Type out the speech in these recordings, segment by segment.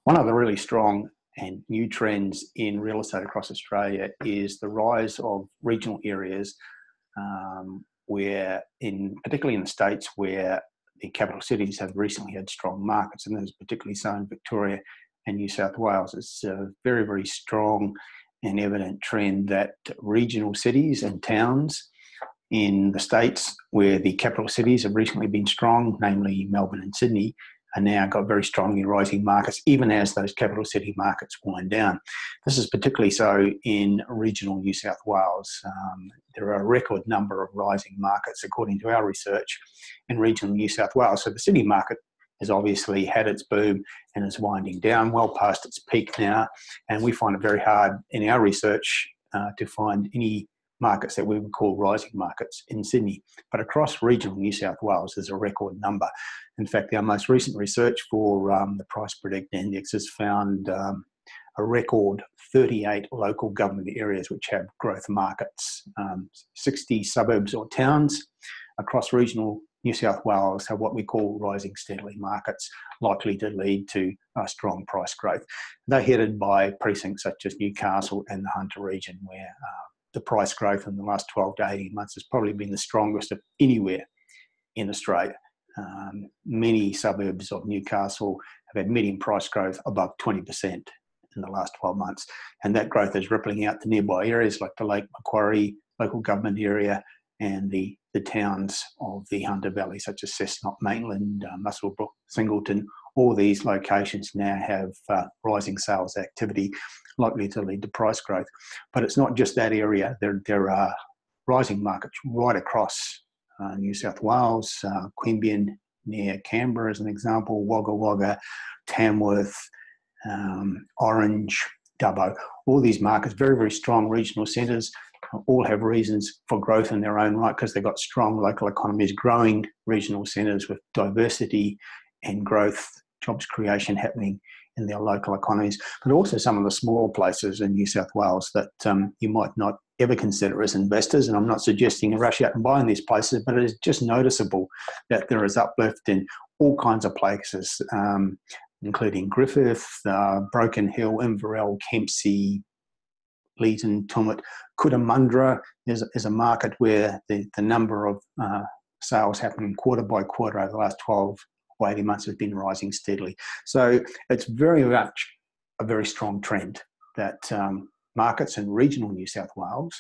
One of the really strong and new trends in real estate across Australia is the rise of regional areas particularly in the States, where the capital cities have recently had strong markets, and this is particularly so in Victoria and New South Wales. It's a very, very strong and evident trend that regional cities and towns in the States, where the capital cities have recently been strong, namely Melbourne and Sydney, are now got very strongly rising markets, even as those capital city markets wind down. This is particularly so in regional New South Wales. There are a record number of rising markets, according to our research, in regional New South Wales. So the city market has obviously had its boom and is winding down, well past its peak now. And we find it very hard in our research to find any markets that we would call rising markets in Sydney. But across regional New South Wales, there's a record number. In fact, our most recent research for the Price Predictor Index has found a record 38 local government areas which have growth markets. 60 suburbs or towns across regional New South Wales have what we call rising steadily markets, likely to lead to strong price growth. They're headed by precincts such as Newcastle and the Hunter region, where the price growth in the last 12 to 18 months has probably been the strongest of anywhere in Australia. Many suburbs of Newcastle have had median price growth above 20% in the last 12 months. And that growth is rippling out to nearby areas like the Lake Macquarie local government area and the towns of the Hunter Valley, such as Cessnock, Maitland, Muswellbrook, Singleton. All these locations now have rising sales activity, likely to lead to price growth. But it's not just that area. There are rising markets right across New South Wales, Queanbeyan near Canberra as an example, Wagga Wagga, Tamworth, Orange, Dubbo. All these markets, very, very strong regional centres, all have reasons for growth in their own right because they've got strong local economies, growing regional centres with diversity and growth, jobs creation happening in their local economies, but also some of the smaller places in New South Wales that you might not ever consider as investors. And I'm not suggesting you rush out and buy in these places, but it is just noticeable that there is uplift in all kinds of places, including Griffith, Broken Hill, Inverell, Kempsey, Leeton, Tumut. Cootamundra is a market where the number of sales happening quarter by quarter over the last 12 or 18 months has been rising steadily. So it's very much a very strong trend that markets in regional New South Wales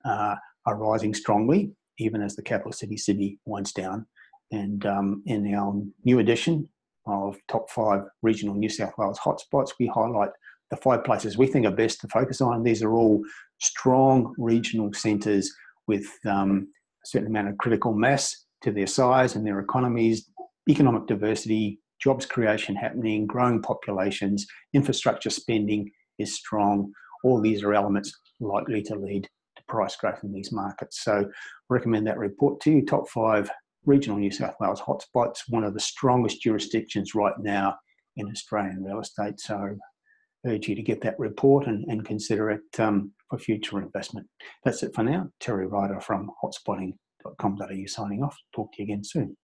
are rising strongly, even as the capital city, Sydney, winds down. And in our new edition of Top 5 Regional New South Wales Hotspots, we highlight the 5 places we think are best to focus on. These are all strong regional centres with a certain amount of critical mass to their size and their economies, economic diversity, jobs creation happening, growing populations, infrastructure spending is strong. All these are elements likely to lead to price growth in these markets. So I recommend that report to you, Top 5 Regional New South Wales Hotspots, one of the strongest jurisdictions right now in Australian real estate. So I urge you to get that report and consider it for future investment. That's it for now. Terry Ryder from hotspotting.com.au signing off. Talk to you again soon.